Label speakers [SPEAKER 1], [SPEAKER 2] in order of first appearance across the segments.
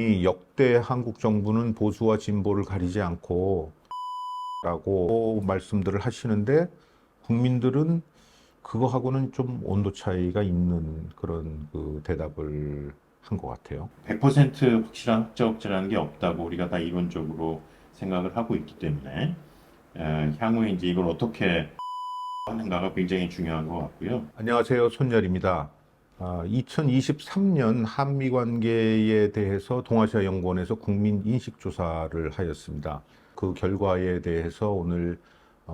[SPEAKER 1] 이 역대 한국 정부는 보수와 진보를 가리지 않고 라고 말씀들을 하시는데 국민들은 그거하고는 좀 온도 차이가 있는 그런 그 대답을 한 것 같아요.
[SPEAKER 2] 100% 확실한 흑자업체라는 게 없다고 우리가 다 이론적으로 생각을 하고 있기 때문에 향후에 이제 이걸 어떻게 하는가가 굉장히 중요한 것 같고요.
[SPEAKER 1] 안녕하세요. 손열입니다. 2023년 한미 관계에 대해서 동아시아연구원에서 국민 인식조사를 하였습니다. 그 결과에 대해서 오늘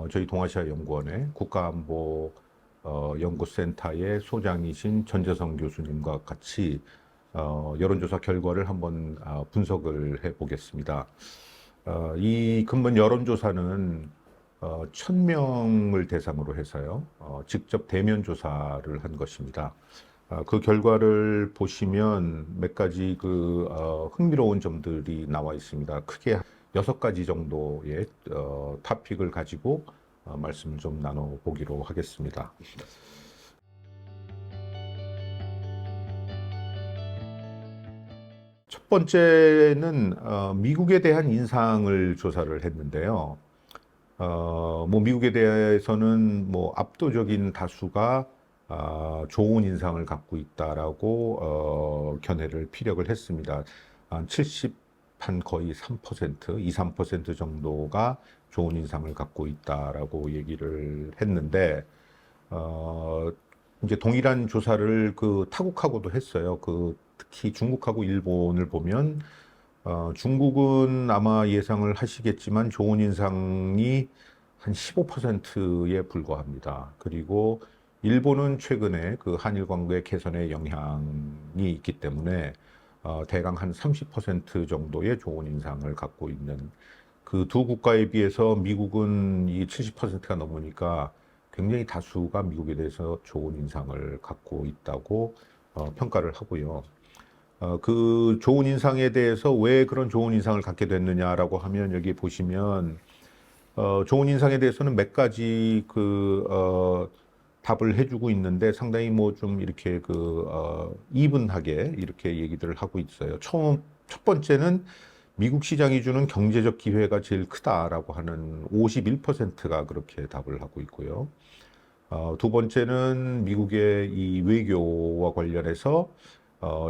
[SPEAKER 1] 저희 동아시아연구원의 국가안보 연구센터의 소장이신 전재성 교수님과 같이 여론조사 결과를 한번 분석을 해 보겠습니다. 이 근본 여론조사는 1,000명을 대상으로 해서요, 직접 대면 조사를 한 것입니다. 그 결과를 보시면 몇 가지 흥미로운 점들이 나와 있습니다. 크게 6가지 정도의 토픽을 가지고 말씀을 좀 나눠보기로 하겠습니다. 첫 번째는 미국에 대한 인상을 조사를 했는데요. 뭐 미국에 대해서는 뭐 압도적인 다수가 좋은 인상을 갖고 있다라고 견해를 피력을 했습니다. 한 70, 한 거의 3%, 2, 3% 정도가 좋은 인상을 갖고 있다라고 얘기를 했는데 이제 동일한 조사를 그 타국하고도 했어요. 특히 중국하고 일본을 보면 중국은 아마 예상을 하시겠지만 좋은 인상이 한 15%에 불과합니다. 그리고 일본은 최근에 그 한일 관계 개선에 영향이 있기 때문에 대강 한 30% 정도의 좋은 인상을 갖고 있는 그 두 국가에 비해서 미국은 이 70%가 넘으니까 굉장히 다수가 미국에 대해서 좋은 인상을 갖고 있다고 평가를 하고요. 그 좋은 인상에 대해서 왜 그런 좋은 인상을 갖게 됐느냐라고 하면 여기 보시면 좋은 인상에 대해서는 몇 가지 답을 해주고 있는데 상당히 뭐 좀 이렇게 이분하게 이렇게 얘기들을 하고 있어요. 첫 번째는 미국 시장이 주는 경제적 기회가 제일 크다라고 하는 51%가 그렇게 답을 하고 있고요. 두 번째는 미국의 이 외교와 관련해서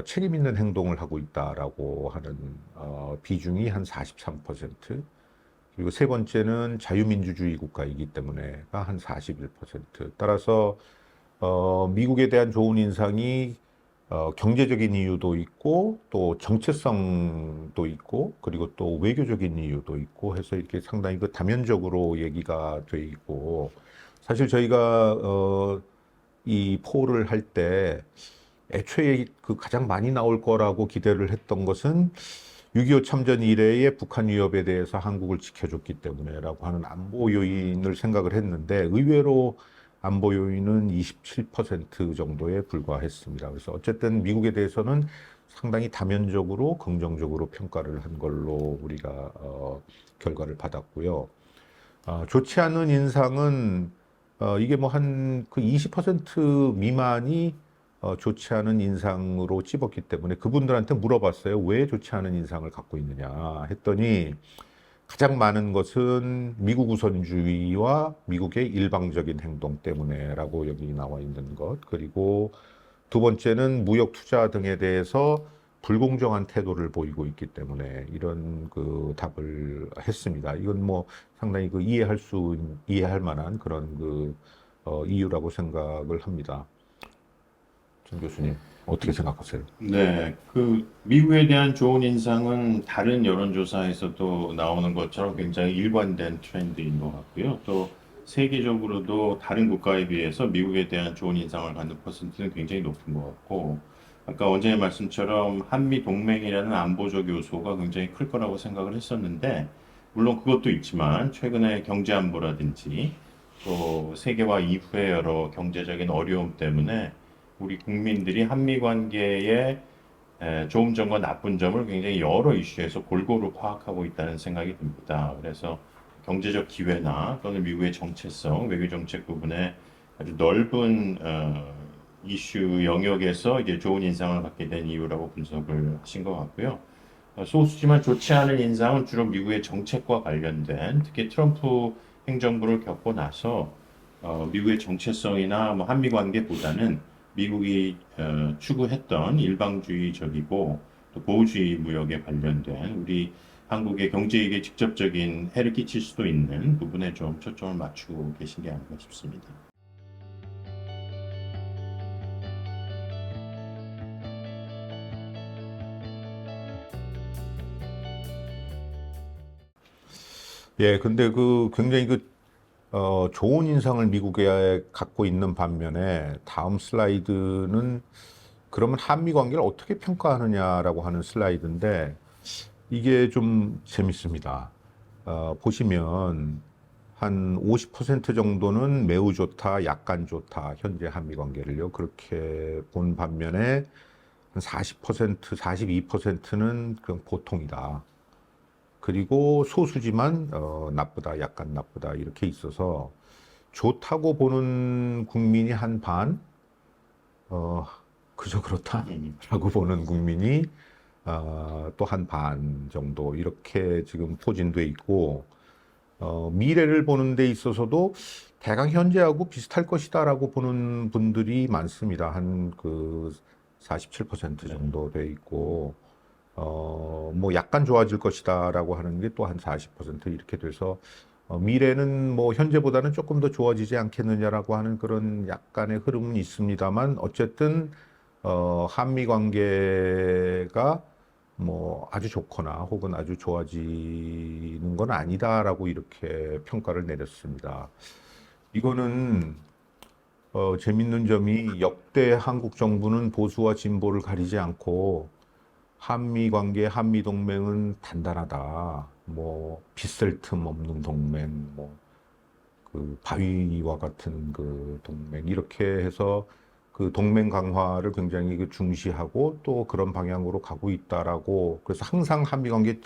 [SPEAKER 1] 책임 있는 행동을 하고 있다라고 하는 비중이 한 43%, 그리고 세 번째는 자유민주주의 국가이기 때문에가 한 41%. 따라서 미국에 대한 좋은 인상이 경제적인 이유도 있고 또 정체성도 있고 그리고 또 외교적인 이유도 있고 해서 이렇게 상당히 그 다면적으로 얘기가 돼 있고, 사실 저희가 이 포를 할 때 애초에 그 가장 많이 나올 거라고 기대를 했던 것은 6.25 참전 이래의 북한 위협에 대해서 한국을 지켜줬기 때문에라고 하는 안보 요인을 생각을 했는데 의외로 안보 요인은 27% 정도에 불과했습니다. 그래서 어쨌든 미국에 대해서는 상당히 다면적으로 긍정적으로 평가를 한 걸로 우리가 결과를 받았고요. 좋지 않은 인상은 이게 뭐 한 그 20% 미만이 좋지 않은 인상으로 찝었기 때문에 그분들한테 물어봤어요. 왜 좋지 않은 인상을 갖고 있느냐 했더니 가장 많은 것은 미국 우선주의와 미국의 일방적인 행동 때문에라고 여기 나와 있는 것. 그리고 두 번째는 무역 투자 등에 대해서 불공정한 태도를 보이고 있기 때문에 이런 그 답을 했습니다. 이건 뭐 상당히 이해할 만한 그런 이유라고 생각을 합니다. 전 교수님, 어떻게 생각하세요?
[SPEAKER 2] 네, 그 미국에 대한 좋은 인상은 다른 여론조사에서도 나오는 것처럼 굉장히 일관된 트렌드인 것 같고요. 또 세계적으로도 다른 국가에 비해서 미국에 대한 좋은 인상을 갖는 퍼센트는 굉장히 높은 것 같고, 아까 원장님 말씀처럼 한미 동맹이라는 안보적 요소가 굉장히 클 거라고 생각을 했었는데, 물론 그것도 있지만 최근에 경제 안보라든지 또 세계화 이후의 여러 경제적인 어려움 때문에 우리 국민들이 한미 관계의 좋은 점과 나쁜 점을 굉장히 여러 이슈에서 골고루 파악하고 있다는 생각이 듭니다. 그래서 경제적 기회나 또는 미국의 정체성, 외교 정책 부분에 아주 넓은 이슈 영역에서 이제 좋은 인상을 갖게 된 이유라고 분석을 하신 것 같고요. 소수지만 좋지 않은 인상은 주로 미국의 정책과 관련된 특히 트럼프 행정부를 겪고 나서 미국의 정체성이나 뭐 한미 관계보다는 미국이 추구했던 일방주의적이고 또 보호주의 무역에 관련된 우리 한국의 경제에게 직접적인 해를 끼칠 수도 있는 부분에 좀 초점을 맞추고 계신 게 아닌가 싶습니다.
[SPEAKER 1] 예, 근데 그 굉장히 좋은 인상을 미국에 갖고 있는 반면에 다음 슬라이드는 그러면 한미 관계를 어떻게 평가하느냐라고 하는 슬라이드인데 이게 좀 재밌습니다. 보시면 한 50% 정도는 매우 좋다, 약간 좋다, 현재 한미 관계를요. 그렇게 본 반면에 한 40%, 42%는 그냥 보통이다. 그리고 소수지만 나쁘다, 약간 나쁘다 이렇게 있어서 좋다고 보는 국민이 한 반, 어, 그저 그렇다라고 보는 국민이 또 한 반 정도 이렇게 지금 포진돼 있고 미래를 보는 데 있어서도 대강 현재하고 비슷할 것이다라고 보는 분들이 많습니다. 한 그 47% 정도 돼 있고 뭐 약간 좋아질 것이다라고 하는 게 또 한 40% 이렇게 돼서 미래는 뭐 현재보다는 조금 더 좋아지지 않겠느냐라고 하는 그런 약간의 흐름은 있습니다만 어쨌든 한미 관계가 뭐 아주 좋거나 혹은 아주 좋아지는 건 아니다라고 이렇게 평가를 내렸습니다. 이거는 재밌는 점이 역대 한국 정부는 보수와 진보를 가리지 않고 한미 관계, 한미 동맹은 단단하다. 뭐 빗쓸 틈 없는 동맹, 뭐 그 바위와 같은 그 동맹 이렇게 해서 그 동맹 강화를 굉장히 그 중시하고 또 그런 방향으로 가고 있다라고 그래서 항상 한미 관계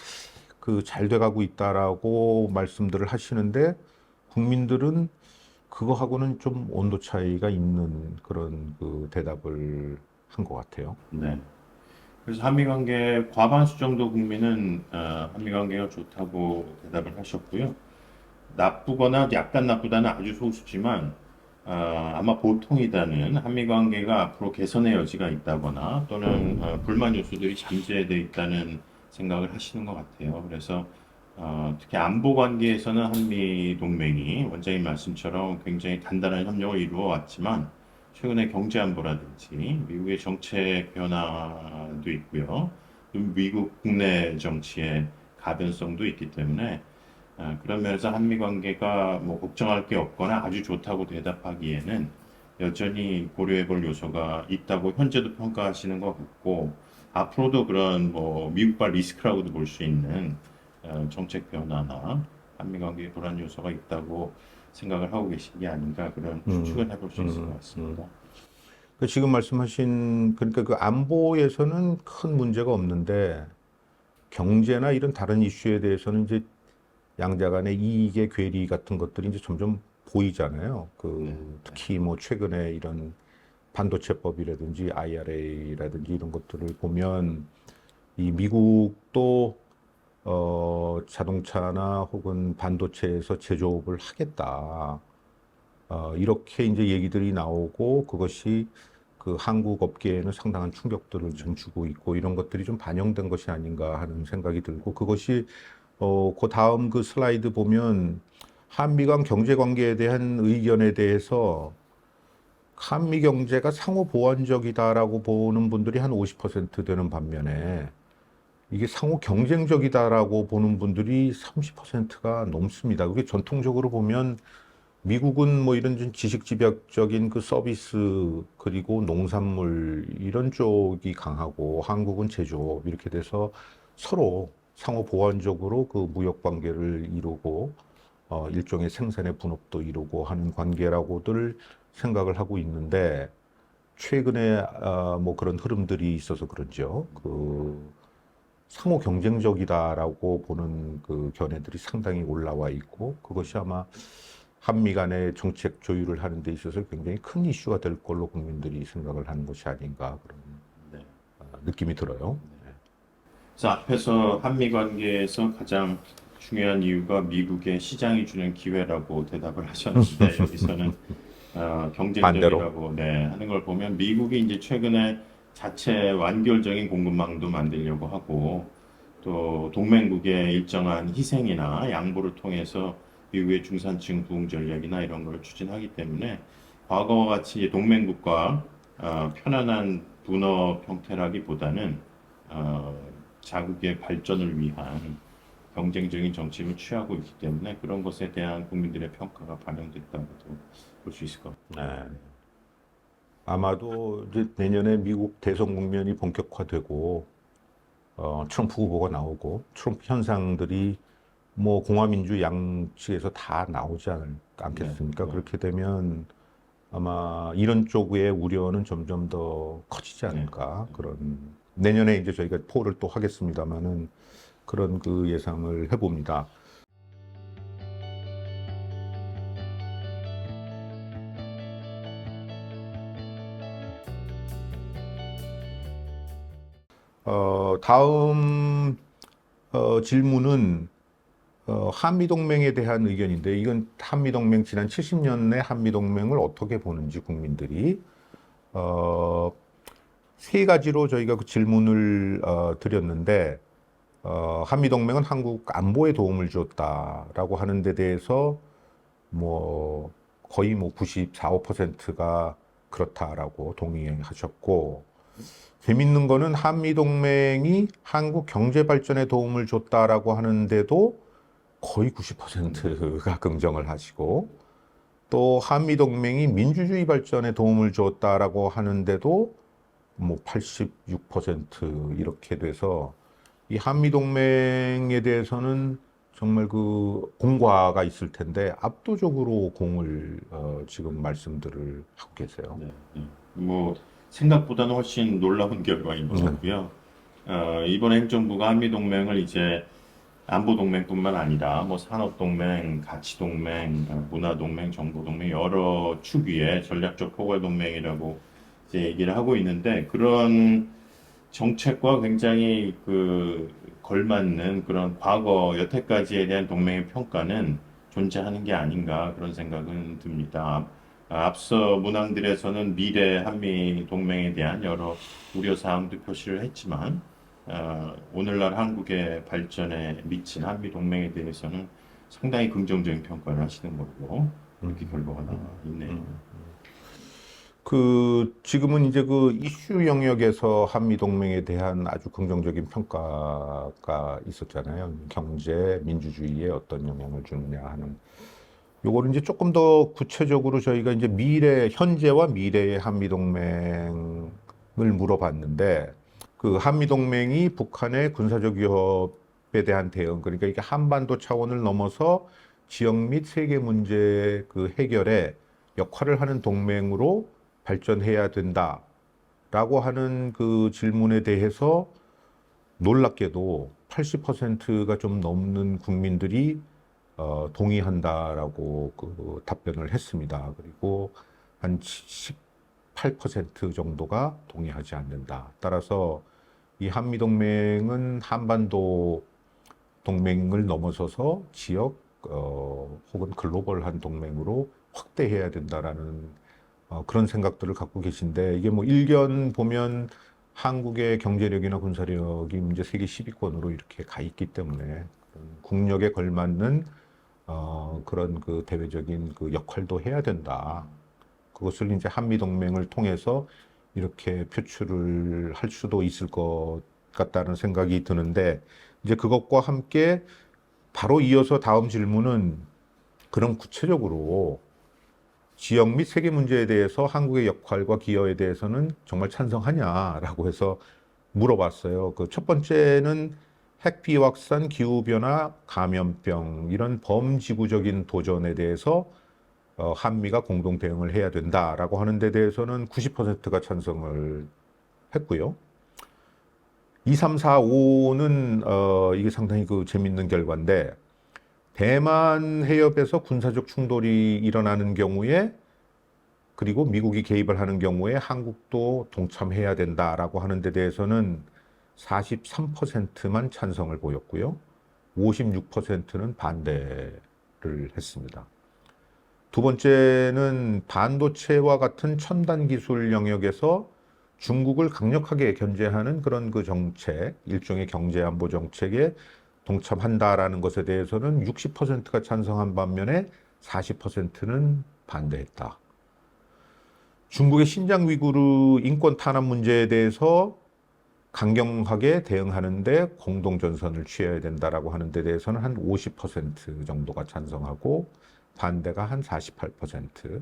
[SPEAKER 1] 그 잘 돼가고 있다라고 말씀들을 하시는데 국민들은 그거하고는 좀 온도 차이가 있는 그런 그 대답을 한 것 같아요.
[SPEAKER 2] 네. 그래서 한미 관계 과반수 정도 국민은 한미 관계가 좋다고 대답을 하셨고요. 나쁘거나 약간 나쁘다는 아주 소수지만 아마 보통이다는 한미 관계가 앞으로 개선의 여지가 있다거나 또는 불만 요소들이 잠재되어 있다는 생각을 하시는 것 같아요. 그래서 특히 안보 관계에서는 한미 동맹이 원장님 말씀처럼 굉장히 단단한 협력을 이루어 왔지만 최근에 경제 안보라든지 미국의 정책 변화도 있고요. 또 미국 국내 정치의 가변성도 있기 때문에 그런 면에서 한미 관계가 뭐 걱정할 게 없거나 아주 좋다고 대답하기에는 여전히 고려해 볼 요소가 있다고 현재도 평가하시는 것 같고 앞으로도 그런 뭐 미국발 리스크라고도 볼 수 있는 정책 변화나 한미 관계에 불안 요소가 있다고 생각을 하고 계신 게 아닌가 그런 추측을 해볼 수 있을 것 같습니다.
[SPEAKER 1] 지금 말씀하신 그러니까 그 안보에서는 큰 문제가 없는데 경제나 이런 다른 이슈에 대해서는 이제 양자 간의 이익의 괴리 같은 것들이 이제 점점 보이잖아요.
[SPEAKER 2] 네,
[SPEAKER 1] 특히 뭐 최근에 이런 반도체법이라든지 IRA라든지 이런 것들을 보면 이 미국도 자동차나 혹은 반도체에서 제조업을 하겠다. 이렇게 이제 얘기들이 나오고 그것이 그 한국 업계에는 상당한 충격들을 좀 주고 있고 이런 것들이 좀 반영된 것이 아닌가 하는 생각이 들고 그것이 그 다음 그 슬라이드 보면 한미 간 경제 관계에 대한 의견에 대해서 한미 경제가 상호 보완적이다라고 보는 분들이 한 50% 되는 반면에 이게 상호 경쟁적이다라고 보는 분들이 30%가 넘습니다. 그게 전통적으로 보면 미국은 뭐 이런 좀 지식 집약적인 그 서비스 그리고 농산물 이런 쪽이 강하고 한국은 제조업 이렇게 돼서 서로 상호 보완적으로 그 무역 관계를 이루고 일종의 생산의 분업도 이루고 하는 관계라고들 생각을 하고 있는데 최근에 뭐 그런 흐름들이 있어서 그런지요. 그 상호 경쟁적이다라고 보는 그 견해들이 상당히 올라와 있고 그것이 아마 한미 간의 정책 조율을 하는 데 있어서 굉장히 큰 이슈가 될 걸로 국민들이 생각을 하는 것이 아닌가 그런
[SPEAKER 2] 네.
[SPEAKER 1] 느낌이 들어요.
[SPEAKER 2] 그래서 앞에서 한미 관계에서 가장 중요한 이유가 미국의 시장이 주는 기회라고 대답을 하셨는데 여기서는
[SPEAKER 1] 반대로.
[SPEAKER 2] 경쟁적이라고 네, 하는 걸 보면 미국이 이제 최근에 자체 완결적인 공급망도 만들려고 하고 또 동맹국의 일정한 희생이나 양보를 통해서 미국의 중산층 부흥 전략이나 이런 걸 추진하기 때문에 과거와 같이 이제 동맹국과 편안한 분업 형태라기보다는 어, 자국의 발전을 위한 경쟁적인 정책을 취하고 있기 때문에 그런 것에 대한 국민들의 평가가 반영됐다고도 볼 수 있을 것 같아요.
[SPEAKER 1] 네. 아마도 이제 내년에 미국 대선 국면이 본격화되고 트럼프 후보가 나오고 트럼프 현상들이 뭐 공화민주 양측에서 다 나오지
[SPEAKER 2] 네,
[SPEAKER 1] 않겠습니까?
[SPEAKER 2] 네,
[SPEAKER 1] 그렇게 되면 아마 이런 쪽의 우려는 점점 더 커지지
[SPEAKER 2] 네.
[SPEAKER 1] 않을까. 그런 내년에 이제 저희가 포를 또 하겠습니다만은 그런 그 예상을 해봅니다. 다음 질문은 한미동맹에 대한 의견인데 이건 한미동맹 지난 70년의 한미동맹을 어떻게 보는지 국민들이 어, 세 가지로 저희가 그 질문을 드렸는데 한미동맹은 한국 안보에 도움을 줬다라고 하는 데 대해서 뭐 거의 뭐 94, 5%가 그렇다라고 동의하셨고 재밌는 거는 한미동맹이 한국 경제 발전에 도움을 줬다라고 하는데도 거의 90%가 긍정을 하시고 또 한미동맹이 민주주의 발전에 도움을 줬다라고 하는데도 뭐 86% 이렇게 돼서 이 한미동맹에 대해서는 정말 그 공과가 있을 텐데 압도적으로 공을 지금 말씀들을 하고 계세요.
[SPEAKER 2] 네, 네. 뭐 생각보다는 훨씬 놀라운 결과인 것
[SPEAKER 1] 음,
[SPEAKER 2] 같고요. 이번 행정부가 한미동맹을 이제 안보동맹뿐만 아니라 뭐 산업동맹, 가치동맹, 문화동맹, 정보동맹 여러 축 위에 전략적 포괄동맹이라고 이제 얘기를 하고 있는데 그런 정책과 굉장히 그 걸맞는 그런 과거 여태까지에 대한 동맹의 평가는 존재하는 게 아닌가 그런 생각은 듭니다. 앞서 문항들에서는 미래 한미 동맹에 대한 여러 우려 사항도 표시를 했지만 오늘날 한국의 발전에 미친 한미 동맹에 대해서는 상당히 긍정적인 평가를 하시는 걸로 이렇게 결과가 나와 있네요.
[SPEAKER 1] 그 지금은 이제 그 이슈 영역에서 한미 동맹에 대한 아주 긍정적인 평가가 있었잖아요. 경제, 민주주의에 어떤 영향을 주느냐 하는. 요거는 이제 조금 더 구체적으로 저희가 이제 현재와 미래의 한미 동맹을 물어봤는데 그 한미 동맹이 북한의 군사적 위협에 대한 대응, 그러니까 이게 한반도 차원을 넘어서 지역 및 세계 문제 그 해결에 역할을 하는 동맹으로 발전해야 된다라고 하는 그 질문에 대해서 놀랍게도 80%가 좀 넘는 국민들이 동의한다라고 그 답변을 했습니다. 그리고 한 18% 정도가 동의하지 않는다. 따라서 이 한미동맹은 한반도 동맹을 넘어서서 지역 혹은 글로벌한 동맹으로 확대해야 된다라는 그런 생각들을 갖고 계신데 이게 뭐 일견 보면 한국의 경제력이나 군사력이 이제 세계 10위권으로 이렇게 가 있기 때문에 그런 국력에 걸맞는 그런 그 대외적인 그 역할도 해야 된다. 그것을 이제 한미 동맹을 통해서 이렇게 표출을 할 수도 있을 것 같다는 생각이 드는데 이제 그것과 함께 바로 이어서 다음 질문은 그럼 구체적으로 지역 및 세계 문제에 대해서 한국의 역할과 기여에 대해서는 정말 찬성하냐라고 해서 물어봤어요. 그 첫 번째는 핵 비확산, 기후변화, 감염병 이런 범지구적인 도전에 대해서 한미가 공동 대응을 해야 된다라고 하는 데 대해서는 90%가 찬성을 했고요. 2, 3, 4, 5는 이게 상당히 그 재밌는 결과인데 대만 해협에서 군사적 충돌이 일어나는 경우에 그리고 미국이 개입을 하는 경우에 한국도 동참해야 된다라고 하는 데 대해서는 43%만 찬성을 보였고요. 56%는 반대를 했습니다. 두 번째는 반도체와 같은 첨단 기술 영역에서 중국을 강력하게 견제하는 그런 그 정책, 일종의 경제 안보 정책에 동참한다라는 것에 대해서는 60%가 찬성한 반면에 40%는 반대했다. 중국의 신장 위구르 인권 탄압 문제에 대해서 강경하게 대응하는데 공동 전선을 취해야 된다라고 하는 데 대해서는 한 50% 정도가 찬성하고 반대가 한 48%.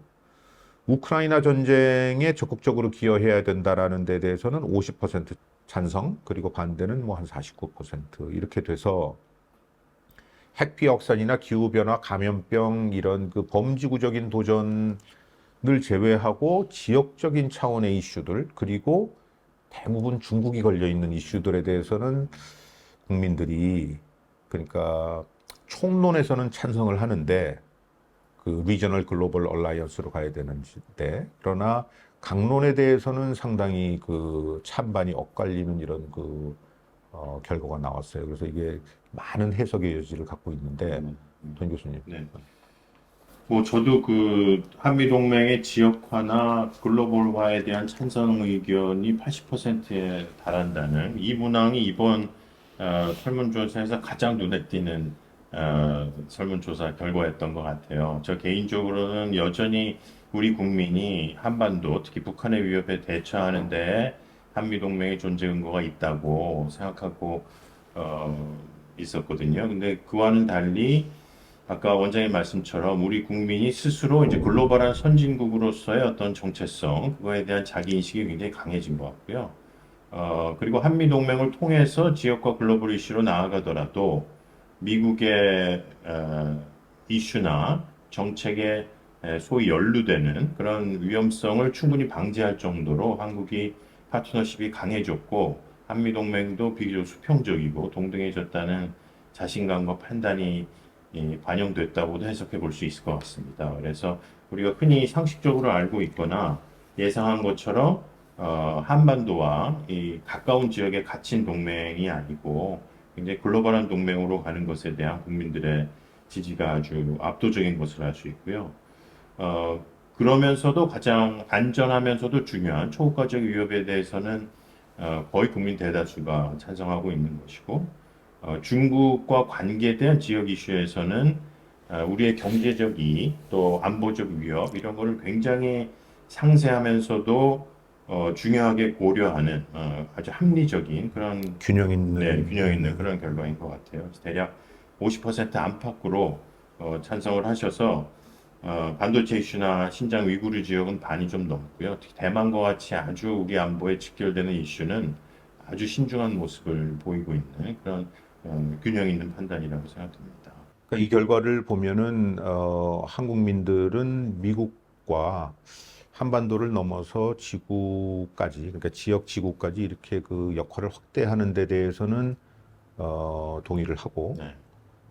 [SPEAKER 1] 우크라이나 전쟁에 적극적으로 기여해야 된다라는 데 대해서는 50% 찬성, 그리고 반대는 뭐 한 49% 이렇게 돼서 핵 비확산이나 기후 변화, 감염병 이런 그 범지구적인 도전을 제외하고 지역적인 차원의 이슈들, 그리고 대부분 중국이 걸려 있는 이슈들에 대해서는 국민들이, 그러니까 총론에서는 찬성을 하는데 그 리저널 글로벌 얼라이언스로 가야 되는데, 그러나 강론에 대해서는 상당히 그 찬반이 엇갈리는 이런 그 결과가 나왔어요. 그래서 이게 많은 해석의 여지를 갖고 있는데, 돈 교수님.
[SPEAKER 2] 네. 뭐 저도 그 한미 동맹의 지역화나 글로벌화에 대한 찬성 의견이 80%에 달한다는 이 문항이 이번 설문조사에서 가장 눈에 띄는 설문조사 결과였던 것 같아요. 저 개인적으로는 여전히 우리 국민이 한반도, 특히 북한의 위협에 대처하는데 한미 동맹의 존재 근거가 있다고 생각하고 있었거든요. 근데 그와는 달리 아까 원장님 말씀처럼 우리 국민이 스스로 이제 글로벌한 선진국으로서의 어떤 정체성, 그거에 대한 자기 인식이 굉장히 강해진 것 같고요. 그리고 한미 동맹을 통해서 지역과 글로벌 이슈로 나아가더라도 미국의 이슈나 정책에 소위 연루되는 그런 위험성을 충분히 방지할 정도로 한국이 파트너십이 강해졌고 한미 동맹도 비교적 수평적이고 동등해졌다는 자신감과 판단이 반영됐다고도 해석해 볼 수 있을 것 같습니다. 그래서 우리가 흔히 상식적으로 알고 있거나 예상한 것처럼 한반도와 이 가까운 지역에 갇힌 동맹이 아니고 굉장히 글로벌한 동맹으로 가는 것에 대한 국민들의 지지가 아주 압도적인 것을 알 수 있고요. 그러면서도 가장 안전하면서도 중요한 초국가적 위협에 대해서는 거의 국민 대다수가 찬성하고 있는 것이고, 중국과 관계된 지역 이슈에서는 우리의 경제적 이익, 또 안보적 위협 이런 거를 굉장히 상세하면서도 중요하게 고려하는 아주 합리적인 그런
[SPEAKER 1] 균형 있는.
[SPEAKER 2] 네, 균형 있는 그런 결과인 것 같아요. 그래서 대략 50% 안팎으로 찬성을 하셔서 반도체 이슈나 신장 위구르 지역은 반이 좀 넘고요. 특히 대만과 같이 아주 우리 안보에 직결되는 이슈는 아주 신중한 모습을 보이고 있는 그런 균형 있는 판단이라고 생각됩니다.
[SPEAKER 1] 그러니까 이 결과를 보면은 한국민들은 미국과 한반도를 넘어서 지구까지, 그러니까 지역 지구까지 이렇게 그 역할을 확대하는 데 대해서는 동의를 하고,
[SPEAKER 2] 네.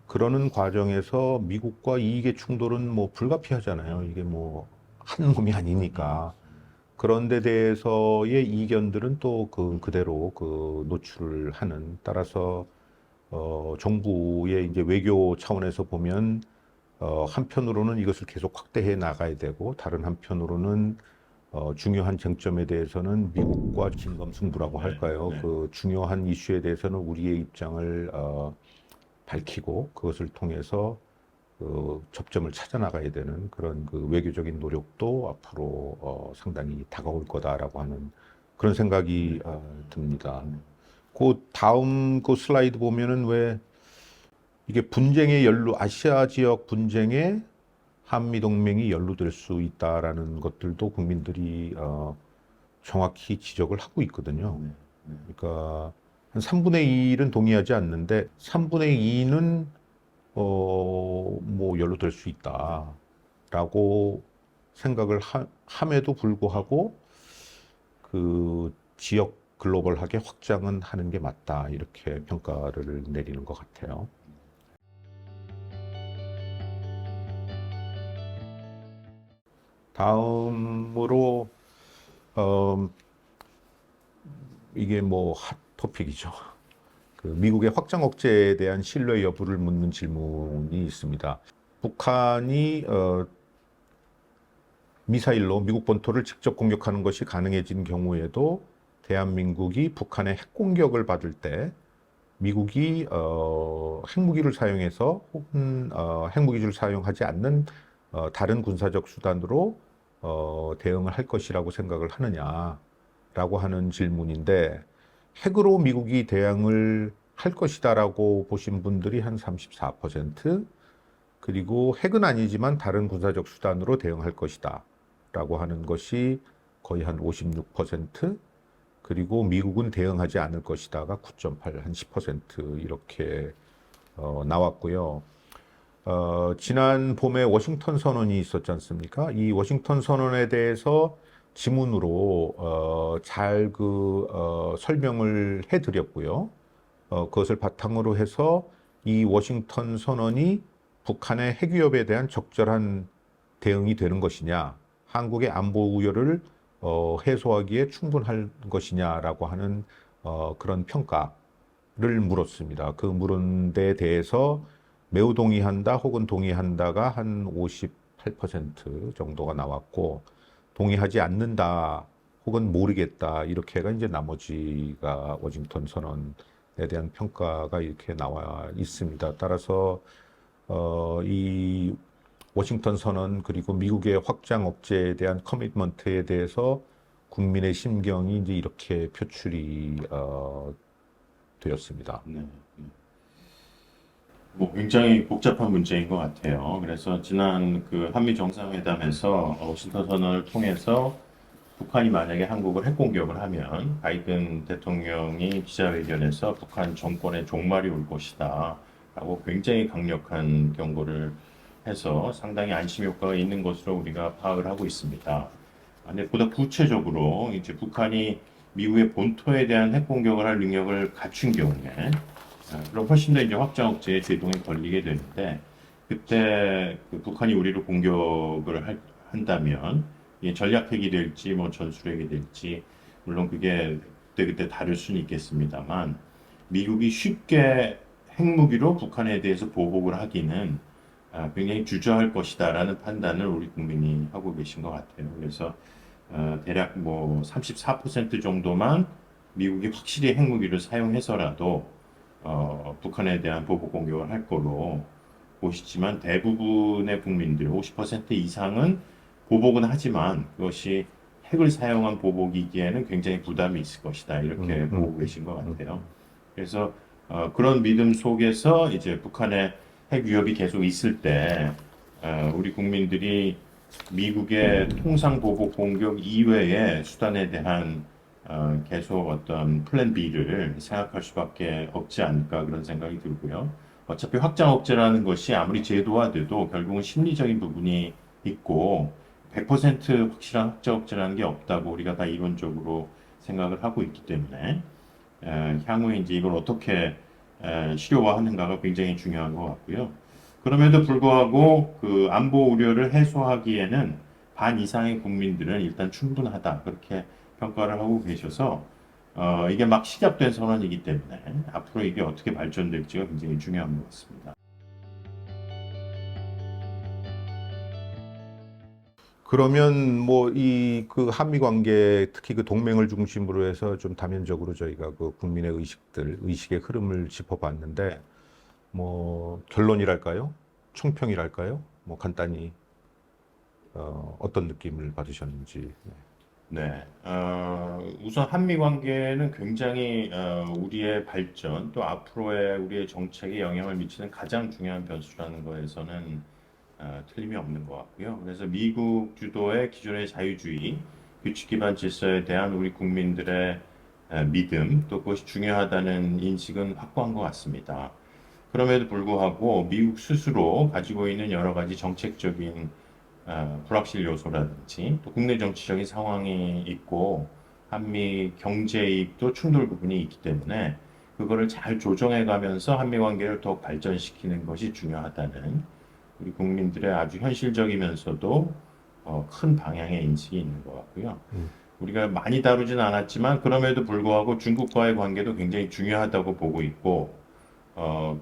[SPEAKER 1] 그러는 과정에서 미국과 이익의 충돌은 뭐 불가피하잖아요. 이게 뭐 한 몸이 아니니까. 그런 데 대해서의 이견들은 또 그대로 그 노출을 하는, 따라서 정부의 이제 외교 차원에서 보면 한편으로는 이것을 계속 확대해 나가야 되고, 다른 한편으로는 중요한 쟁점에 대해서는 미국과 진검승부라고 할까요?
[SPEAKER 2] 네.
[SPEAKER 1] 그 중요한 이슈에 대해서는 우리의 입장을 밝히고 그것을 통해서 그 접점을 찾아 나가야 되는 그런 그 외교적인 노력도 앞으로 상당히 다가올 거다라고 하는 그런 생각이 듭니다. 그 다음 그 슬라이드 보면은 왜 이게 분쟁에 아시아 지역 분쟁에 한미 동맹이 연루될 수 있다라는 것들도 국민들이 정확히 지적을 하고 있거든요. 그러니까 한 3분의 1은 동의하지 않는데 3분의 2는 뭐 연루될 수 있다라고 생각을 함에도 불구하고 그 지역 글로벌하게 확장은 하는 게 맞다, 이렇게 평가를 내리는 것 같아요. 다음으로 이게 뭐 토픽이죠. 그 미국의 확장 억제에 대한 신뢰 여부를 묻는 질문이 있습니다. 북한이 미사일로 미국 본토를 직접 공격하는 것이 가능해진 경우에도 대한민국이 북한의 핵 공격을 받을 때 미국이 핵무기를 사용해서 혹은 핵무기를 사용하지 않는 다른 군사적 수단으로 대응을 할 것이라고 생각을 하느냐라고 하는 질문인데 핵으로 미국이 대응을 할 것이다라고 보신 분들이 한 34%, 그리고 핵은 아니지만 다른 군사적 수단으로 대응할 것이다라고 하는 것이 거의 한 56%, 그리고 미국은 대응하지 않을 것이다가 9.8, 한 10% 이렇게 나왔고요. 지난 봄에 워싱턴 선언이 있었지 않습니까? 이 워싱턴 선언에 대해서 지문으로 잘 설명을 해드렸고요. 그것을 바탕으로 해서 이 워싱턴 선언이 북한의 핵 위협에 대한 적절한 대응이 되는 것이냐, 한국의 안보 우려를 해소하기에 충분할 것이냐라고 하는 그런 평가를 물었습니다. 그 물은 데 대해서 매우 동의한다 혹은 동의한다가 한 58% 정도가 나왔고, 동의하지 않는다 혹은 모르겠다 이렇게가 이제 나머지가 워싱턴 선언에 대한 평가가 이렇게 나와 있습니다. 따라서 이 워싱턴 선언 그리고 미국의 확장 억제에 대한 커미트먼트에 대해서 국민의 심경이 이제 이렇게 표출이 되었습니다.
[SPEAKER 2] 네. 뭐 굉장히 복잡한 문제인 것 같아요. 그래서 지난 그 한미 정상회담에서 워싱턴 선언을 통해서 북한이 만약에 한국을 핵 공격을 하면 바이든 대통령이 기자회견에서 북한 정권의 종말이 올 것이다 라고 굉장히 강력한 경고를 해서 상당히 안심 효과가 있는 것으로 우리가 파악을 하고 있습니다. 근데 보다 구체적으로 이제 북한이 미국의 본토에 대한 핵 공격을 할 능력을 갖춘 경우에 그럼 훨씬 더 이제 확장 억제에 제동이 걸리게 되는데, 그때 그 북한이 우리를 공격을 한다면 이게 전략핵이 될지 뭐 전술핵이 될지 물론 그게 그때 다를 수는 있겠습니다만, 미국이 쉽게 핵무기로 북한에 대해서 보복을 하기는 굉장히 주저할 것이다라는 판단을 우리 국민이 하고 계신 것 같아요. 그래서 대략 뭐 34% 정도만 미국이 확실히 핵무기를 사용해서라도 북한에 대한 보복 공격을 할 거로 보시지만, 대부분의 국민들 50% 이상은 보복은 하지만 그것이 핵을 사용한 보복이기에는 굉장히 부담이 있을 것이다 이렇게 보고 계신 것 같아요. 그래서 그런 믿음 속에서 이제 북한의 핵 위협이 계속 있을 때 우리 국민들이 미국의 통상 보복 공격 이외의 수단에 대한 계속 어떤 플랜 B를 생각할 수밖에 없지 않을까 그런 생각이 들고요. 어차피 확장 억제라는 것이 아무리 제도화돼도 결국은 심리적인 부분이 있고 100% 확실한 확장 억제라는 게 없다고 우리가 다 이론적으로 생각을 하고 있기 때문에 향후에 이제 이걸 어떻게 실효화하는가가 굉장히 중요한 것 같고요. 그럼에도 불구하고 그 안보 우려를 해소하기에는 반 이상의 국민들은 일단 충분하다 그렇게 평가를 하고 계셔서 이게 막 시작된 선언이기 때문에 앞으로 이게 어떻게 발전될지가 굉장히 중요한 것 같습니다.
[SPEAKER 1] 그러면 뭐 이 그 한미 관계 특히 그 동맹을 중심으로 해서 좀 다면적으로 저희가 그 국민의 의식의 흐름을 짚어봤는데, 뭐 결론이랄까요? 총평이랄까요? 뭐 간단히 어떤 느낌을 받으셨는지.
[SPEAKER 2] 네, 우선 한미 관계는 굉장히 우리의 발전 또 앞으로의 우리의 정책에 영향을 미치는 가장 중요한 변수라는 거에서는 틀림이 없는 것 같고요. 그래서 미국 주도의 기존의 자유주의, 규칙 기반 질서에 대한 우리 국민들의 믿음, 또 그것이 중요하다는 인식은 확고한 것 같습니다. 그럼에도 불구하고 미국 스스로 가지고 있는 여러 가지 정책적인 불확실 요소라든지 또 국내 정치적인 상황이 있고 한미 경제 이익도 충돌 부분이 있기 때문에 그거를 잘 조정해 가면서 한미 관계를 더욱 발전시키는 것이 중요하다는 우리 국민들의 아주 현실적이면서도 큰 방향의 인식이 있는 것 같고요. 우리가 많이 다루진 않았지만 그럼에도 불구하고 중국과의 관계도 굉장히 중요하다고 보고 있고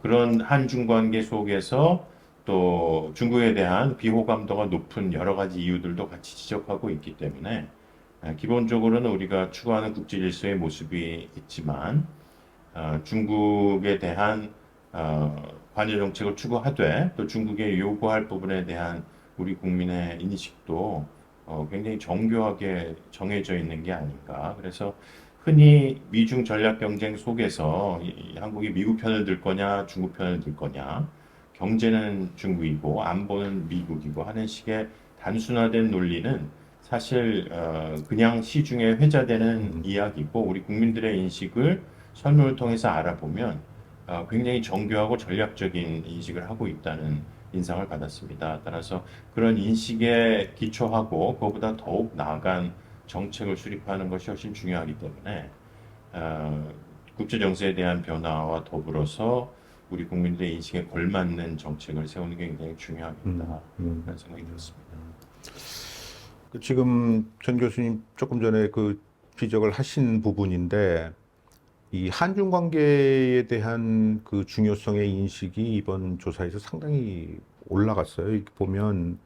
[SPEAKER 2] 그런 한중 관계 속에서 또 중국에 대한 비호감도가 높은 여러 가지 이유들도 같이 지적하고 있기 때문에 기본적으로는 우리가 추구하는 국제 질서의 모습이 있지만 중국에 대한 관여 정책을 추구하되 또 중국에 요구할 부분에 대한 우리 국민의 인식도 굉장히 정교하게 정해져 있는 게 아닌가. 그래서 흔히 미중 전략 경쟁 속에서 한국이 미국 편을 들 거냐, 중국 편을 들 거냐, 경제는 중국이고 안보는 미국이고 하는 식의 단순화된 논리는 사실 그냥 시중에 회자되는 이야기고 우리 국민들의 인식을 설문을 통해서 알아보면 굉장히 정교하고 전략적인 인식을 하고 있다는 인상을 받았습니다. 따라서 그런 인식에 기초하고 그보다 더욱 나아간 정책을 수립하는 것이 훨씬 중요하기 때문에 국제 정세에 대한 변화와 더불어서 우리 국민들의 인식에 걸맞는 정책을 세우는 게 굉장히 중요하겠다 그런 생각이 들었습니다.
[SPEAKER 1] 지금 전 교수님 조금 전에 그 지적을 하신 부분인데 이 한중 관계에 대한 그 중요성의 인식이 이번 조사에서 상당히 올라갔어요. 이렇게 보면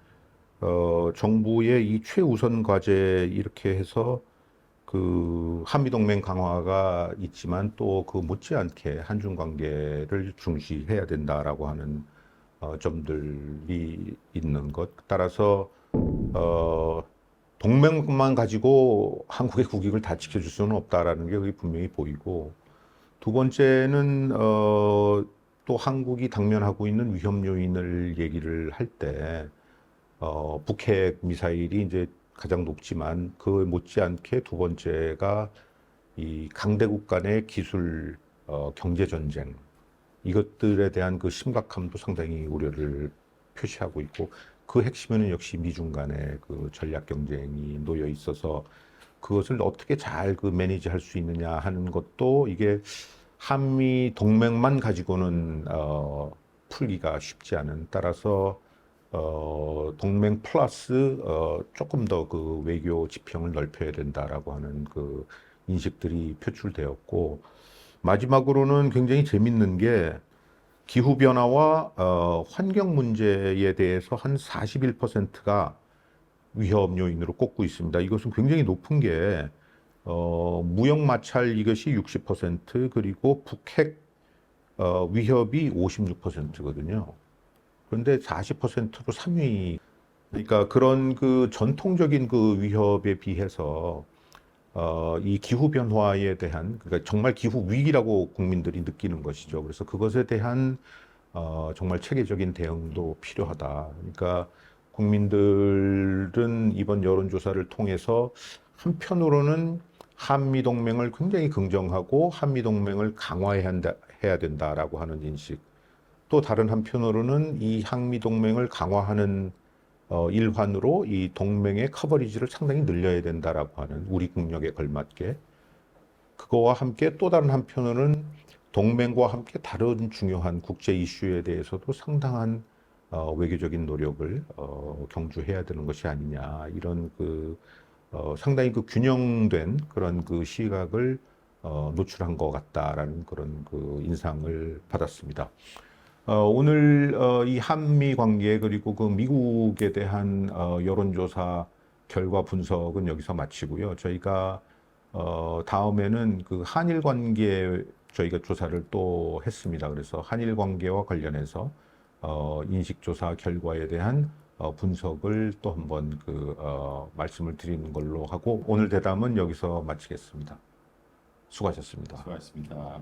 [SPEAKER 1] 정부의 이 최우선 과제 이렇게 해서 그 한미동맹 강화가 있지만 또 그 못지않게 한중 관계를 중시해야 된다라고 하는 점들이 있는 것. 따라서 동맹만 가지고 한국의 국익을 다 지켜줄 수는 없다라는 게 그게 분명히 보이고, 두 번째는 또 한국이 당면하고 있는 위험 요인을 얘기를 할 때 북핵 미사일이 이제 가장 높지만 그 못지않게 두 번째가 이 강대국 간의 기술 경제 전쟁, 이것들에 대한 그 심각함도 상당히 우려를 표시하고 있고, 그 핵심에는 역시 미중 간의 그 전략 경쟁이 놓여 있어서 그것을 어떻게 잘 그 매니지할 수 있느냐 하는 것도 이게 한미 동맹만 가지고는 풀기가 쉽지 않은, 따라서 동맹 플러스 조금 더 그 외교 지평을 넓혀야 된다라고 하는 그 인식들이 표출되었고, 마지막으로는 굉장히 재밌는 게 기후변화와 환경 문제에 대해서 한 41%가 위험 요인으로 꼽고 있습니다. 이것은 굉장히 높은 게 무역 마찰 이것이 60%, 그리고 북핵 위협이 56%거든요. 그런데 40%로 3위. 그러니까 그런 그 전통적인 그 위협에 비해서 이 기후 변화에 대한, 그러니까 정말 기후 위기라고 국민들이 느끼는 것이죠. 그래서 그것에 대한 정말 체계적인 대응도 필요하다. 그러니까 국민들은 이번 여론조사를 통해서 한편으로는 한미 동맹을 굉장히 긍정하고 한미 동맹을 해야 된다라고 하는 인식. 또 다른 한편으로는 이 한미 동맹을 강화하는 일환으로 이 동맹의 커버리지를 상당히 늘려야 된다라고 하는 우리 국력에 걸맞게, 그거와 함께 또 다른 한편으로는 동맹과 함께 다른 중요한 국제 이슈에 대해서도 상당한 외교적인 노력을 경주해야 되는 것이 아니냐, 이런 그 상당히 그 균형된 그런 그 시각을 노출한 것 같다라는 그런 그 인상을 받았습니다. 오늘 이 한미 관계 그리고 그 미국에 대한 여론조사 결과 분석은 여기서 마치고요. 저희가 다음에는 그 한일 관계 저희가 조사를 또 했습니다. 그래서 한일 관계와 관련해서 인식조사 결과에 대한 분석을 또 한번 그 말씀을 드리는 걸로 하고, 오늘 대담은 여기서 마치겠습니다. 수고하셨습니다.
[SPEAKER 2] 수고하셨습니다.